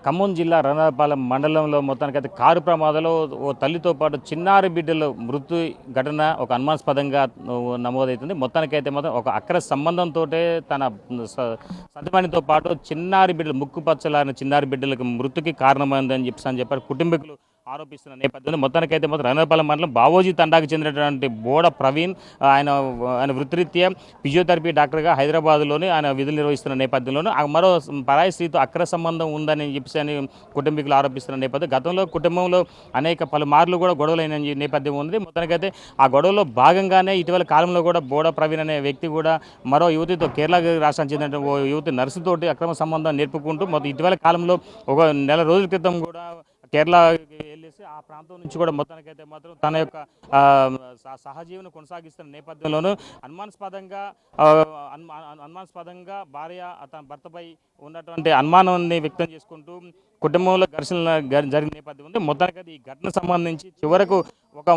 ఖమ్మం జిల్లా రణపాలెం మండలంలో మొత్తానికైతే కారు ప్రమాదంలో ఓ తల్లితో పాటు చిన్నారి బిడ్డల మృతి ఘటన ఒక అనుమానాస్పదంగా నమోదవుతుంది. మొత్తానికైతే మాత్రం ఒక అక్ర సంబంధంతో తన సతమణితో పాటు చిన్నారి బిడ్డలు ముక్కుపచ్చలారిన చిన్నారి బిడ్డలకు మృతికి కారణమైందని చెప్పారు కుటుంబీకులు ఆరోపిస్తున్న నేపథ్యంలో మొత్తానికైతే మాత్రం రణపాలెం మండలం బావోజీ తండాకు చెందినటువంటి బోడ ప్రవీణ్ ఆయన వృత్తిరీత్యా ఫిజియోథెరపీ డాక్టర్గా హైదరాబాద్లోని ఆయన విధులు నిర్వహిస్తున్న నేపథ్యంలోనూ మరో పరాయి స్త్రీతో అక్ర సంబంధం ఉందని అని కుటుంబీకులు ఆరోపిస్తున్న నేపథ్యం గతంలో కుటుంబంలో అనేక పలుమార్లు కూడా గొడవలైన నేపథ్యం ఉంది. మొత్తానికైతే ఆ గొడవలో భాగంగానే ఇటీవల కాలంలో కూడా బోడ ప్రవీణ్ అనే వ్యక్తి కూడా మరో యువతితో కేరళ రాష్ట్రానికి చెందిన ఓ యువతి నర్సుతోటి అక్రమ సంబంధం నేర్పుకుంటూ మొత్తం ఇటీవల కాలంలో ఒక నెల రోజుల క్రితం కూడా కేరళ వెళ్ళేసి ఆ ప్రాంతం నుంచి కూడా మొత్తానికైతే మాత్రం తన యొక్క సహజీవనం కొనసాగిస్తున్న నేపథ్యంలోనూ అనుమానాస్పదంగా భార్య తన భర్తపై ఉన్నటువంటి అనుమానాన్ని వ్యక్తం చేసుకుంటూ కుటుంబంలో ఘర్షణ జరిగిన నేపథ్యం ఉంది. మొత్తానికైతే ఈ ఘటన సంబంధించి చివరకు ఒక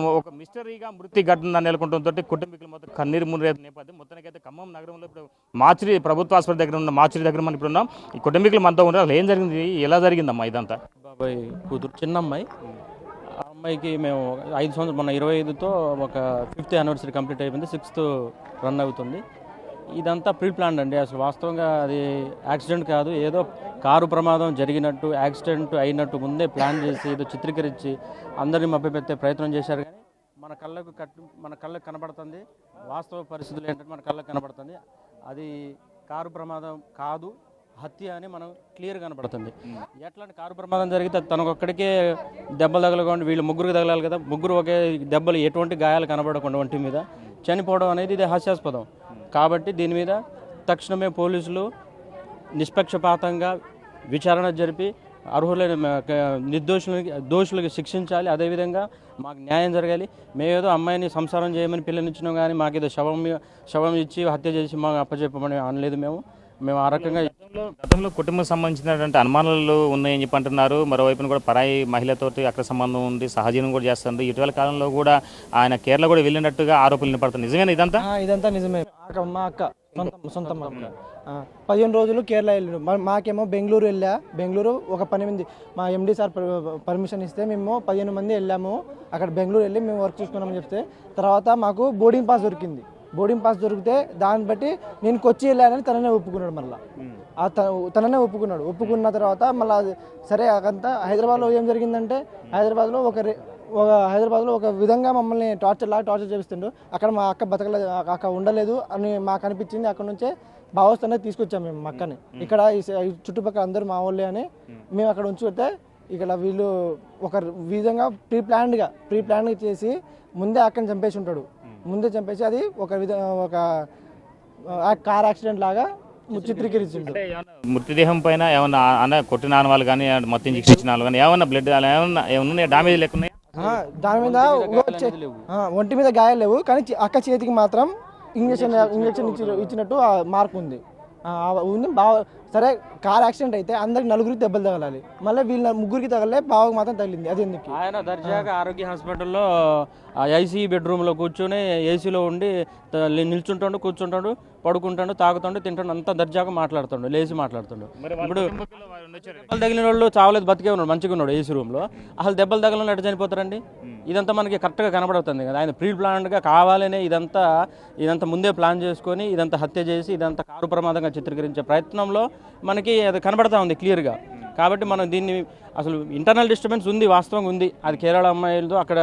మిస్టరీగా మృతి ఘటన నెలకొంటంతో కుటుంబీకులు మొత్తం కన్నీరు మునిరే నేపథ్యం. మొత్తానికైతే ఖమ్మం నగరంలో ఇప్పుడు మాచిరి ప్రభుత్వ ఆసుపత్రి దగ్గర ఉన్న మాచిరి దగ్గర మనం ఇప్పుడు ఉన్నాం. ఈ కుటుంబీకులు మనతో ఉన్నారు. అసలు ఏం జరిగింది, ఎలా జరిగిందమ్మా ఇదంతా? బాబాయ్ కూతురు చిన్న అమ్మాయి. ఆ అమ్మాయికి మేము 5 సంవత్సరాలు మొన్న 25తో ఒక 5th యానివర్సరీ కంప్లీట్ అయిపోయింది, 6th రన్ అవుతుంది. ఇదంతా ప్రీ ప్లాన్డ్ అండి. అసలు వాస్తవంగా అది యాక్సిడెంట్ కాదు, ఏదో కారు ప్రమాదం జరిగినట్టు యాక్సిడెంట్ అయినట్టు ముందే ప్లాన్ చేసి ఏదో చిత్రీకరించి అందరినీ మభ్యపెట్టే ప్రయత్నం చేశారు. కానీ మన కళ్ళకు కనబడుతుంది వాస్తవ పరిస్థితులు ఏంటంటే మన కళ్ళకు కనబడుతుంది అది కారు ప్రమాదం కాదు, హత్య అని మనం క్లియర్ కనబడుతుంది. ఎట్లాంటి కారు ప్రమాదం జరిగితే తనకొక్కడికే దెబ్బలు తగలకుండా వీళ్ళు ముగ్గురికి తగలాలి కదా, ముగ్గురు ఒకే దెబ్బలు ఎటువంటి గాయాలు కనబడకుండా ఒంటి మీద చనిపోవడం అనేది ఇది హాస్యాస్పదం. కాబట్టి దీని మీద తక్షణమే పోలీసులు నిష్పక్షపాతంగా విచారణ జరిపి అర్హులైన దోషులకు శిక్షించాలి. అదేవిధంగా మాకు న్యాయం జరగాలి. మేమేదో అమ్మాయిని సంసారం చేయమని పిల్లనిచ్చినాం కానీ మాకేదో శవం ఇచ్చి హత్య చేసి మాకు అప్పచెప్పమని అనలేదు. మేము ఆ రకంగా గతంలో కుటుంబం సంబంధించినటువంటి అనుమానాలు ఉన్నాయని చెప్పి అంటున్నారు. మరోవైపున కూడా పరాయి మహిళతోటి అక్కడ సంబంధం ఉంది, సహజీవనం కూడా చేస్తుంది. ఇటీవల కాలంలో కూడా ఆయన కేరళ కూడా వెళ్ళినట్టుగా ఆరోపణలు వినపడుతుంది. నిజమేనా ఇదంతా? నిజమే. మా అక్క సొంత 15 రోజులు కేరళ వెళ్ళాడు. మాకేమో బెంగళూరు బెంగళూరు ఒక 10 మంది మా ఎండి సార్ పర్మిషన్ ఇస్తే మేము 15 మంది వెళ్ళాము. అక్కడ బెంగళూరు వెళ్ళి మేము వర్క్ చూసుకున్నామని చెప్తే తర్వాత మాకు బోర్డింగ్ పాస్ దొరికింది. బోర్డింగ్ పాస్ దొరికితే దాన్ని బట్టి నేను కొచ్చి వెళ్ళానని తననే ఒప్పుకున్నాడు. మళ్ళీ తననే ఒప్పుకున్న తర్వాత మళ్ళీ సరే అకంతా హైదరాబాద్లో ఏం జరిగిందంటే హైదరాబాద్లో ఒక విధంగా మమ్మల్ని టార్చర్ చేపిస్తుండు. అక్కడ మా అక్క బతకలేదు, అక్క ఉండలేదు అని మాకు అనిపించింది. అక్కడ నుంచే భావస్థానే తీసుకొచ్చాము మేము అక్కని. ఇక్కడ ఈ చుట్టుపక్కల అందరూ మా వాళ్ళే అని మేము అక్కడ ఉంచితే ఇక్కడ వీళ్ళు ఒక విధంగా ప్రీ ప్లాన్గా చేసి ముందే అక్కని చంపేసి ఉంటాడు. చంపేసి అది ఒక కార్ యాక్సిడెంట్ లాగా చిత్రీకరించిండు. మృతదేహం పైన ఏమన్నా కొట్టిన ఆనవాళ్ళు కానీ మొత్తం ఇంజెక్షన్ ఇచ్చిన వాళ్ళు కానీ ఏమన్నా బ్లడ్ ఏమన్నా డామేజ్ లేకున్నాయి? దాని మీద ఒంటి మీద గాయాలు లేవు, కానీ అక్క చేతికి మాత్రం ఇంజెక్షన్ ఇచ్చినట్టు మార్క్ ఉంది. సరే కార్ యాక్సిడెంట్ అయితే అందరికి నలుగురికి దెబ్బలు తగలాలి, మళ్ళీ వీళ్ళ ముగ్గురికి తగలే బావకు మాత్రం తగిలింది. అది ఎందుకు? ఆయన దర్జాగా ఆరోగ్య హాస్పిటల్లో ఐసీ బెడ్రూమ్లో కూర్చొని ఏసీలో ఉండి నిల్చుంటాడు, కూర్చుంటాడు, పడుకుంటాడు, తాగుతాడు, తింటాడు, అంతా దర్జాగా మాట్లాడుతాడు, లేచి మాట్లాడుతాడు. ఇప్పుడు దెబ్బలు తగిలిన వాళ్ళు చావలేదు, బతికే ఉన్నాడు, మంచిగా ఉన్నాడు ఏసీ రూమ్లో. అసలు దెబ్బలు తగలని ఎట్లా చనిపోతారండి? ఇదంతా మనకి కరెక్ట్గా కనబడుతుంది కదా. ఆయన ప్రీ ప్లాన్డ్గా కావాలనే ఇదంతా ముందే ప్లాన్ చేసుకొని ఇదంతా హత్య చేసి ఇదంతా కారు ప్రమాదంగా చిత్రీకరించే ప్రయత్నంలో మనకి అది కనబడతా ఉంది క్లియర్గా. కాబట్టి మనం దీన్ని అసలు ఇంటర్నల్ డిస్టర్బెన్స్ ఉంది, వాస్తవంగా ఉంది. అది కేరళ అమ్మాయిలతో అక్కడ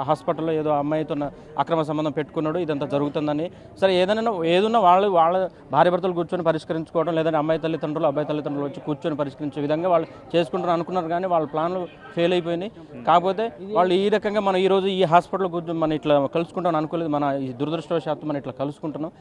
హాస్పిటల్లో ఏదో అమ్మాయితో అక్రమ సంబంధం పెట్టుకున్నాడు, ఇదంతా జరుగుతుందని. సరే ఏదన్నా వాళ్ళ భార్య భర్తలు కూర్చొని పరిష్కరించుకోవడం, లేదంటే అబ్బాయి తల్లిదండ్రులు వచ్చి కూర్చొని పరిష్కరించే విధంగా వాళ్ళు చేసుకుంటారు అనుకున్నారు. కానీ వాళ్ళ ప్లాన్లు ఫెయిల్ అయిపోయినాయి. కాకపోతే వాళ్ళు ఈ రకంగా మనం ఈరోజు ఈ హాస్పిటల్లో కూర్చొని మనం ఇట్లా కలుసుకుంటాం అనుకోలేదు. మన ఈ దురదృష్టవశాత్తు మనం ఇట్లా కలుసుకుంటున్నాం.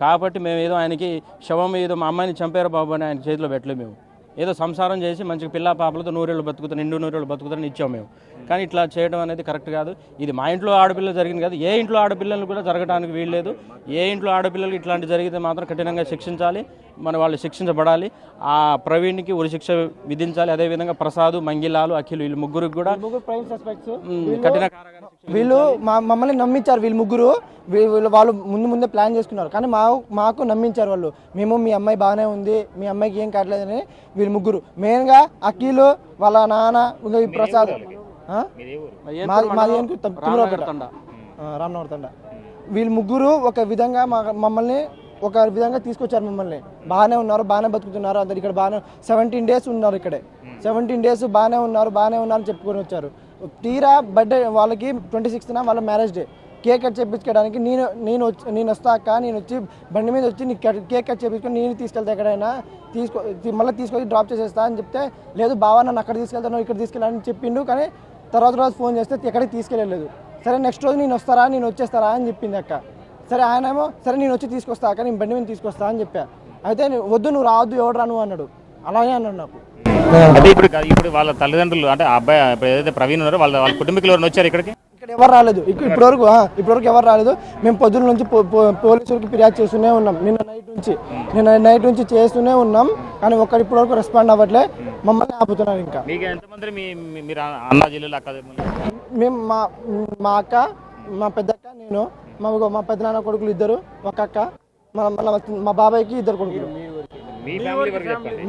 కాబట్టి మేము ఏదో ఆయనకి శవం ఏదో మా అమ్మాయిని చంపారు బాబు అని ఆయన చేతిలో పెట్టలేదు. మేము ఏదో సంసారం చేసి మంచిగా పిల్ల పాపలతో 100 ఏళ్ళు బతుకుతారు, 100 ఏళ్ళు బతుకుతారని ఇచ్చాము మేము. కానీ ఇట్లా చేయడం అనేది కరెక్ట్ కాదు. ఇది మా ఇంట్లో ఆడపిల్లలు జరిగింది కాదు, ఏ ఇంట్లో ఆడపిల్లలు కూడా జరగడానికి వీల్లేదు. ఏ ఇంట్లో ఆడపిల్లలు ఇట్లాంటి జరిగితే మాత్రం కఠినంగా శిక్షించాలి, వాళ్ళు శిక్షించబడాలి. ఆ ప్రవీణ్కి ఉరి శిక్ష విధించాలి. అదేవిధంగా ప్రసాద్, మంగిలాలు, అఖిల్ వీళ్ళు ముగ్గురికి కూడా కఠిన కారాగార శిక్ష వీళ్ళు మమ్మల్ని నమ్మించారు. వీళ్ళు ముగ్గురు వాళ్ళు ముందే ప్లాన్ చేసుకున్నారు, కానీ మాకు నమ్మించారు వాళ్ళు. మేము మీ అమ్మాయి బాగానే ఉంది, మీ అమ్మాయికి ఏం కావట్లేదని. వీళ్ళు ముగ్గురు మెయిన్గా అఖిల్ వాళ్ళ నాన్న ఇంకా ఈ ప్రసాద్ రామనగర్ తండ. వీళ్ళు ముగ్గురు ఒక విధంగా మమ్మల్ని తీసుకొచ్చారు. మమ్మల్ని బాగానే ఉన్నారు, బాగానే బతుకుతున్నారు, అందరు ఇక్కడ బాగానే 17 days ఉన్నారు. ఇక్కడే 17 days బాగానే ఉన్నారు అని చెప్పుకొని వచ్చారు. తీరా బర్త్డే వాళ్ళకి 26న వాళ్ళ మ్యారేజ్ డే. కేక్ కట్ చేయించుకోవడానికి నేను వస్తా అక్క, నేను వచ్చి బండి మీద వచ్చి నీకు కేక్ కట్ చేయించుకొని నేను తీసుకెళ్తా ఎక్కడైనా మళ్ళీ తీసుకొచ్చి డ్రాప్ చేసేస్తా అని చెప్తే, లేదు బావా నన్ను అక్కడ తీసుకెళ్తాను ఇక్కడ తీసుకెళ్ళాలని చెప్పిండు. కానీ తర్వాత రోజు ఫోన్ చేస్తే ఎక్కడికి తీసుకెళ్ళలేదు. సరే నెక్స్ట్ రోజు నేను వచ్చేస్తారా అని చెప్పింది అక్క. సరే ఆయన ఏమో సరే నేను వచ్చి తీసుకొస్తా అక్క, నేను బండి మీద తీసుకొస్తా అని చెప్పా. అయితే వద్దు నువ్వు రావద్దు, ఎవడు రా నువ్వు అన్నాడు. అలాగే అన్నాడు నాకు. అంటే ఇప్పుడు వాళ్ళ తల్లిదండ్రులు అంటే అబ్బాయి ఏదైతే ప్రవీణ్ ఉన్నారో వాళ్ళ కుటుంబీకులు ఎవరైనా వచ్చారు ఇక్కడ ఎవరు రాలేదు. ఇప్పటివరకు ఎవరు రాలేదు. మేము పొద్దున్న నుంచి పోలీసులకి ఫిర్యాదు చేస్తూనే ఉన్నాం. నిన్న నైట్ నుంచి చేస్తూనే ఉన్నాం, కానీ ఇప్పటివరకు రెస్పాండ్ అవ్వట్లే. మమ్మల్ని ఆపుతున్నారు. ఇంకా మేము మా అక్క, మా పెద్దక్క, నేను, మా పెద్దనాన్న కొడుకులు 2, ఒక అక్క, మా బాబాయ్కి 2 కొడుకులు.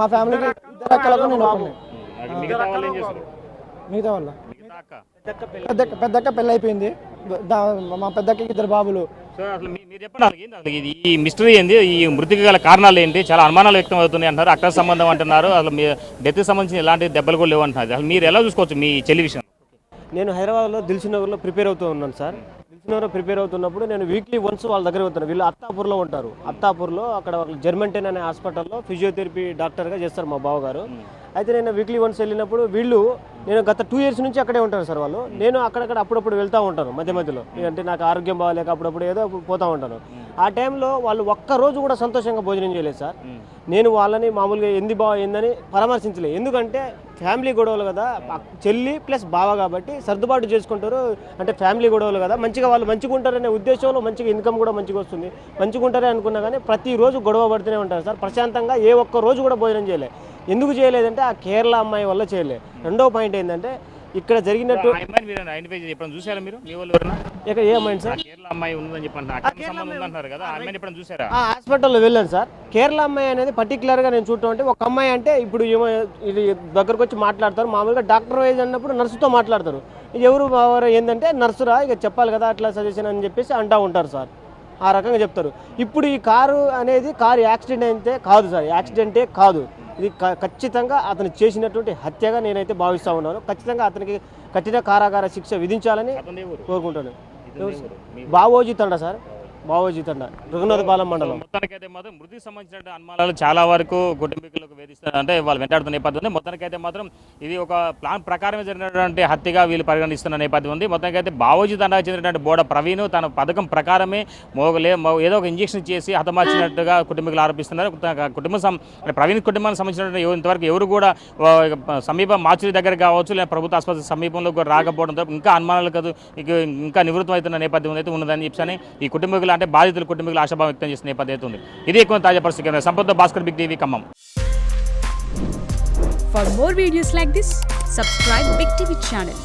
మా ఫ్యామిలీకి 2 అక్కలకు నేను ఒకనే. మిగతా వాళ్ళ పెద్దక్క పెళ్ళి అయిపోయింది. మా పెద్దక్కకి 2 బాబులు. సో అసలు మీరు చెప్పండి, ఈ మిస్టరీ ఏంది, ఈ మృతికి గల కారణాలు ఏంటి? చాలా అనుమానాలు వ్యక్తం అవుతున్నాయి అంటారు, అక్కడ సంబంధం అంటున్నారు, అసలు మీ డెత్కి సంబంధించిన ఎలాంటి దెబ్బలు కూడా లేవు అంటున్నారు. అసలు మీరు ఎలా చూసుకోవచ్చు మీ చెల్లి విషయం? నేను హైదరాబాద్లో దిల్సుఖ్నగర్లో ప్రిపేర్ అవుతూ ఉన్నాను సార్. దిల్సుఖ్నగర్లో ప్రిపేర్ అవుతున్నప్పుడు నేను వీక్లీ వన్స్ వాళ్ళ దగ్గర పోతాను. వీళ్ళు అత్తాపూర్లో ఉంటారు. అత్తాపూర్లో అక్కడ జర్మంటెన్ అనే హాస్పిటల్లో ఫిజియోథెరపీ డాక్టర్గా చేస్తారు మా బావగారు. అయితే నేను వీక్లీ వన్స్ వెళ్ళినప్పుడు నేను గత 2 years నుంచి అక్కడే ఉంటాను సార్ వాళ్ళు. నేను అక్కడక్కడ అప్పుడప్పుడు వెళ్తూ ఉంటాను మధ్యలో. అంటే నాకు ఆరోగ్యం బాగాలేక అప్పుడప్పుడు ఏదో పోతూ ఉంటాను. ఆ టైంలో వాళ్ళు ఒక్కరోజు కూడా సంతోషంగా భోజనం చేయలేదు సార్. నేను వాళ్ళని మామూలుగా ఏందని పరామర్శించలేదు. ఎందుకంటే ఫ్యామిలీ గొడవలు కదా, చెల్లి ప్లస్ బావ కాబట్టి సర్దుబాటు చేసుకుంటారు. అంటే ఫ్యామిలీ గొడవలు కదా, వాళ్ళు మంచిగా ఉంటారనే ఉద్దేశంలో మంచిగా ఇన్కమ్ కూడా మంచిగా వస్తుంది, మంచిగా ఉంటారే అనుకున్నా. కానీ ప్రతిరోజు గొడవ పడుతూనే ఉంటారు సార్. ప్రశాంతంగా ఏ ఒక్క రోజు కూడా భోజనం చేయలేదు. ఎందుకు చేయలేదంటే ఆ కేరళ అమ్మాయి వల్ల చేయలేదు. రెండో పాయింట్ ఏంటంటే ఇక్కడ జరిగినట్టు చూసారా మీరు? ఏ అమ్మాయి సార్? హాస్పిటల్లో వెళ్ళాను సార్. కేరళ అమ్మాయి అనేది పర్టికులర్గా నేను చూడటం అంటే ఒక అమ్మాయి అంటే ఇప్పుడు ఇది దగ్గరకు వచ్చి మాట్లాడతారు. మామూలుగా డాక్టర్ వైజ్ అన్నప్పుడు నర్సుతో మాట్లాడతారు. ఎవరు ఏంటంటే నర్సురా ఇక చెప్పాలి కదా అట్లా సజెషన్ అని చెప్పేసి అంటూ ఉంటారు సార్. ఆ రకంగా చెప్తారు. ఇప్పుడు ఈ కారు యాక్సిడెంట్ అయితే కాదు సార్, యాక్సిడెంటే కాదు. ఇది ఖచ్చితంగా అతను చేసినటువంటి హత్యగా నేనైతే భావిస్తూ ఉన్నాను. ఖచ్చితంగా అతనికి కఠిన కారాగార శిక్ష విధించాలని కోరుకుంటాను. బావోజీ తండ సార్, బావోజీ తండ, రఘునాథపాలెం మండలం. మొత్తానికైతే మాత్రం మృతికి సంబంధించిన అనుమానాలు చాలా వరకు కుటుంబీకులకు వేధిస్తారు, అంటే వాళ్ళు వెంటాడుతున్న నేపథ్యం ఉంది. మొత్తానికైతే మాత్రం ఇది ఒక ప్లాన్ ప్రకారమే జరిగినటువంటి హత్యగా వీళ్ళు పరిగణిస్తున్న నేపథ్యం ఉంది. మొత్తానికైతే బావోజీ తండాకు చెందినటువంటి బోడ ప్రవీణ్ తన పథకం ప్రకారమే ఏదో ఒక ఇంజక్షన్ చేసి హతమార్చినట్టుగా కుటుంబీకులు ఆరోపిస్తున్నారు. ప్రవీణ్ కుటుంబానికి సంబంధించినటువంటి ఇంతవరకు ఎవరు కూడా సమీప మాచురి దగ్గర కావచ్చు లేదా ప్రభుత్వ ఆసుపత్రి సమీపంలో కూడా రాకపోవడంతో ఇంకా అనుమానాలు కాదు ఇంకా నివృత్తం అవుతున్న నేపథ్యం అయితే ఉన్నదని చెప్పని ఈ కుటుంబీకులు అంటే బాధితుల కుటుంబీకులు ఆశాభావం వ్యక్తం చేసిన నేపథ్యం అయితే ఉంది. ఇది ఎక్కువ తాజా పరిస్థితి. Sampath Bhaskar, big TV, Khammam. For more videos like this, subscribe Big TV channel.